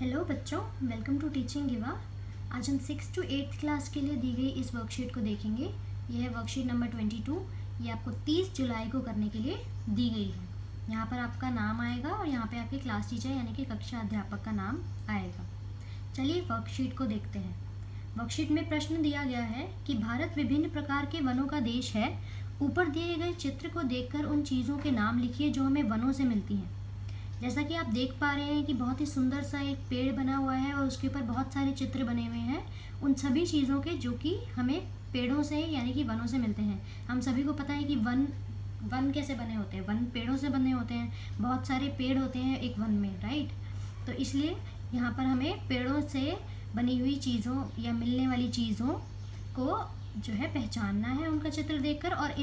Hello बच्चों, welcome to teaching गिवा। आज हम 6 to 8th क्लास के लिए दी गई इस वर्कशीट को देखेंगे। यह है वर्कशीट नंबर 22। ये आपको 30 जुलाई को करने के लिए दी गई है। यहाँ पर आपका नाम आएगा और यहाँ पे आपके क्लास टीचर यानी कि कक्षा अध्यापक का नाम आएगा। चलिए वर्कशीट को देखते हैं। वर्कशीट में प्रश्न दिया गया है कि भारत विभिन्न प्रकार के वनों का देश है। ऊपर दिए गए चित्र को देखकर उन चीज़ों के नाम लिखिए जो हमें वनों से मिलती हैं। जैसा कि आप देख पा रहे हैं कि बहुत ही सुंदर सा एक पेड़ बना हुआ है और उसके ऊपर बहुत सारे चित्र बने हुए हैं उन सभी चीज़ों के जो कि हमें पेड़ों से यानी कि वनों से मिलते हैं। हम सभी को पता है कि वन कैसे बने होते हैं। वन पेड़ों से बने होते हैं। बहुत सारे पेड़ होते हैं एक वन में, राइट। तो इसलिए यहाँ पर हमें पेड़ों से बनी हुई चीज़ों या मिलने वाली चीज़ों को जो है पहचानना है उनका चित्र देखकर। और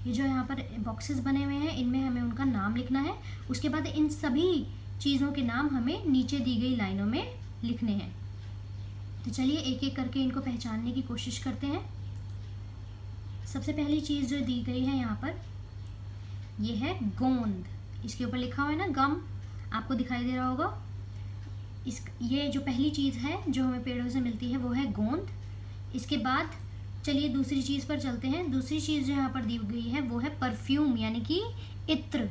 ये जो यहाँ पर बॉक्सेस बने हुए हैं इनमें हमें उनका नाम लिखना है। उसके बाद इन सभी चीज़ों के नाम हमें नीचे दी गई लाइनों में लिखने हैं। तो चलिए एक एक करके इनको पहचानने की कोशिश करते हैं। सबसे पहली चीज़ जो दी गई है यहाँ पर ये है गोंद। इसके ऊपर लिखा हुआ है ना गम, आपको दिखाई दे रहा होगा। ये जो पहली चीज़ है जो हमें पेड़ों से मिलती है वो है गोंद। इसके बाद चलिए दूसरी चीज़ पर चलते हैं। दूसरी चीज़ जो यहाँ पर दी गई है वो है परफ्यूम यानी कि इत्र,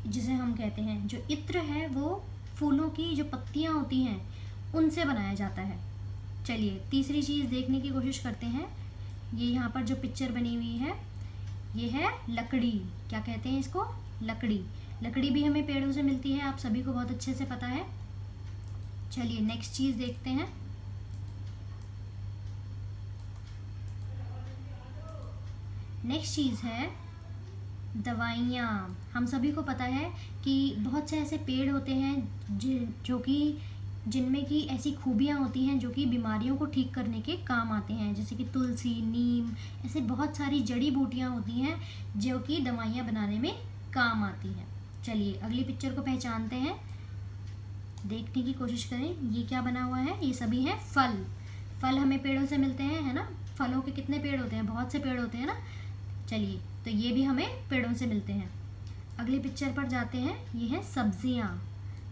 जिसे हम कहते हैं। जो इत्र है वो फूलों की जो पत्तियाँ होती हैं उनसे बनाया जाता है। चलिए तीसरी चीज़ देखने की कोशिश करते हैं। ये यहाँ पर जो पिक्चर बनी हुई है ये है लकड़ी। क्या कहते हैं इसको? लकड़ी। लकड़ी भी हमें पेड़ों से मिलती है, आप सभी को बहुत अच्छे से पता है। चलिए नेक्स्ट चीज़ देखते हैं। नेक्स्ट चीज़ है दवाइयाँ। हम सभी को पता है कि बहुत से ऐसे पेड़ होते हैं जो कि जिनमें कि ऐसी खूबियाँ होती हैं जो कि बीमारियों को ठीक करने के काम आते हैं। जैसे कि तुलसी, नीम, ऐसे बहुत सारी जड़ी बूटियाँ होती हैं जो कि दवाइयाँ बनाने में काम आती हैं। चलिए अगली पिक्चर को पहचानते हैं, देखने की कोशिश करें। ये क्या बना हुआ है? ये सभी हैं फल। फल हमें पेड़ों से मिलते हैं, है ना। फलों के कितने पेड़ होते हैं? बहुत से पेड़ होते हैं ना। चलिए तो ये भी हमें पेड़ों से मिलते हैं। अगली पिक्चर पर जाते हैं। ये है सब्जियां,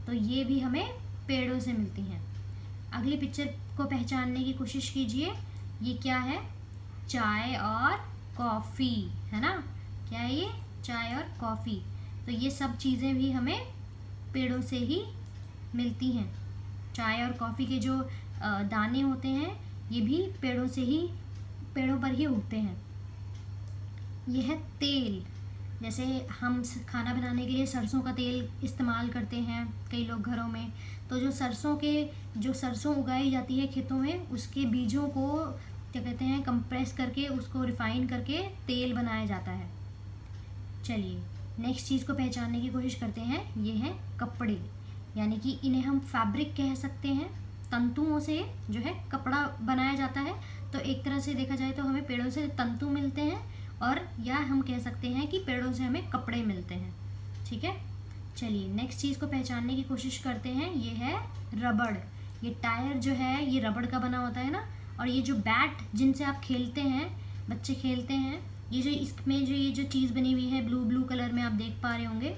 तो ये भी हमें पेड़ों से मिलती हैं। अगली पिक्चर को पहचानने की कोशिश कीजिए। ये क्या है? चाय और कॉफ़ी, है ना। क्या है ये? चाय और कॉफ़ी। तो ये सब चीज़ें भी हमें पेड़ों से ही मिलती हैं। चाय और कॉफ़ी के जो दाने होते हैं ये भी पेड़ों पर ही उगते हैं। यह है तेल। जैसे हम खाना बनाने के लिए सरसों का तेल इस्तेमाल करते हैं कई लोग घरों में। तो जो सरसों उगाई जाती है खेतों में उसके बीजों को क्या कहते हैं, कंप्रेस करके उसको रिफ़ाइन करके तेल बनाया जाता है। चलिए नेक्स्ट चीज़ को पहचानने की कोशिश करते हैं। ये है कपड़े, यानी कि इन्हें हम फैब्रिक कह सकते हैं। तंतुओं से जो है कपड़ा बनाया जाता है। तो एक तरह से देखा जाए तो हमें पेड़ों से तंतु मिलते हैं और या हम कह सकते हैं कि पेड़ों से हमें कपड़े मिलते हैं। ठीक है। चलिए नेक्स्ट चीज़ को पहचानने की कोशिश करते हैं। ये है रबड़। ये टायर जो है ये रबड़ का बना होता है ना। और ये जो बैट जिनसे आप खेलते हैं, बच्चे खेलते हैं, ये जो इसमें ये जो चीज़ बनी हुई है ब्लू कलर में आप देख पा रहे होंगे,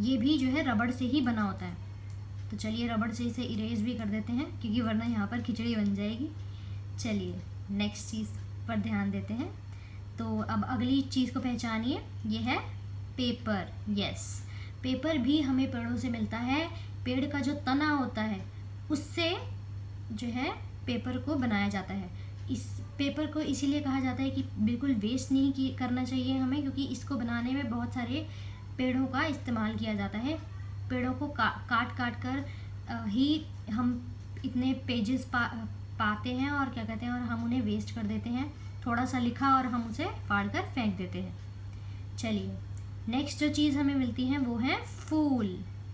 ये भी जो है रबड़ से ही बना होता है। तो चलिए रबड़ से इसे इरेज भी कर देते हैं क्योंकि वरना यहाँ पर खिचड़ी बन जाएगी। चलिए नेक्स्ट चीज़ पर ध्यान देते हैं। तो अब अगली चीज़ को पहचानिए। ये है पेपर। यस, पेपर भी हमें पेड़ों से मिलता है। पेड़ का जो तना होता है उससे जो है पेपर को बनाया जाता है। इस पेपर को इसीलिए कहा जाता है कि बिल्कुल वेस्ट नहीं करना चाहिए हमें, क्योंकि इसको बनाने में बहुत सारे पेड़ों का इस्तेमाल किया जाता है। पेड़ों को काट कर ही हम इतने पेजेस पाते हैं और क्या कहते हैं, और हम उन्हें वेस्ट कर देते हैं। थोड़ा सा लिखा और हम उसे फाड़ कर फेंक देते हैं। चलिए नेक्स्ट जो चीज़ हमें मिलती है वो है फूल।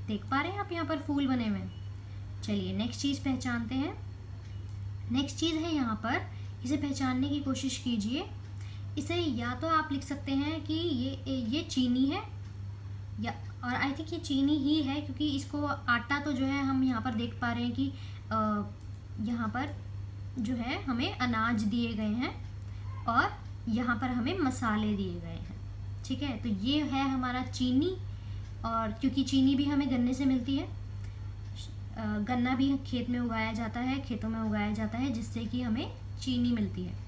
देख पा रहे हैं आप यहाँ पर फूल बने हुए। चलिए नेक्स्ट चीज़ पहचानते हैं। नेक्स्ट चीज़ है यहाँ पर, इसे पहचानने की कोशिश कीजिए। इसे या तो आप लिख सकते हैं कि ये चीनी है, या और आई थिंक ये चीनी ही है क्योंकि इसको आटा तो जो है हम यहाँ पर देख पा रहे हैं कि यहाँ पर जो है हमें अनाज दिए गए हैं और यहाँ पर हमें मसाले दिए गए हैं। ठीक है, तो ये है हमारा चीनी। और क्योंकि चीनी भी हमें गन्ने से मिलती है, गन्ना भी खेत में उगाया जाता है, खेतों में उगाया जाता है, जिससे कि हमें चीनी मिलती है।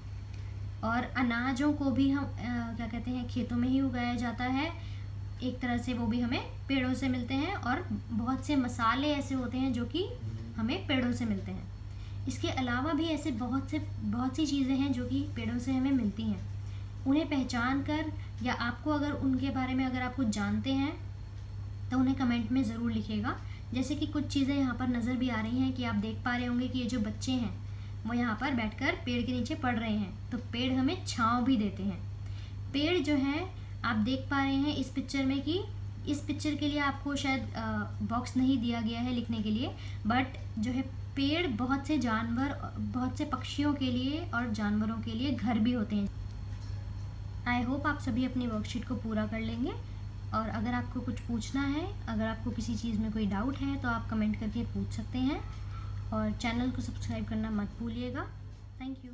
और अनाजों को भी हम क्या कहते हैं, खेतों में ही उगाया जाता है, एक तरह से वो भी हमें पेड़ों से मिलते हैं। और बहुत से मसाले ऐसे होते हैं जो कि हमें पेड़ों से मिलते हैं। इसके अलावा भी ऐसे बहुत सी चीज़ें हैं जो कि पेड़ों से हमें मिलती हैं। उन्हें पहचान कर, या आपको अगर उनके बारे में अगर आप कुछ जानते हैं तो उन्हें कमेंट में ज़रूर लिखिएगा। जैसे कि कुछ चीज़ें यहाँ पर नज़र भी आ रही हैं कि आप देख पा रहे होंगे कि ये जो बच्चे हैं वो यहाँ पर बैठकर पेड़ के नीचे पढ़ रहे हैं। तो पेड़ हमें छांव भी देते हैं। पेड़ जो है, आप देख पा रहे हैं इस पिक्चर में कि इस पिक्चर के लिए आपको शायद बॉक्स नहीं दिया गया है लिखने के लिए, बट जो है पेड़ बहुत से जानवर, बहुत से पक्षियों के लिए और जानवरों के लिए घर भी होते हैं। आई होप आप सभी अपनी वर्कशीट को पूरा कर लेंगे। और अगर आपको कुछ पूछना है, अगर आपको किसी चीज़ में कोई डाउट है तो आप कमेंट करके पूछ सकते हैं। और चैनल को सब्सक्राइब करना मत भूलिएगा। Thank you.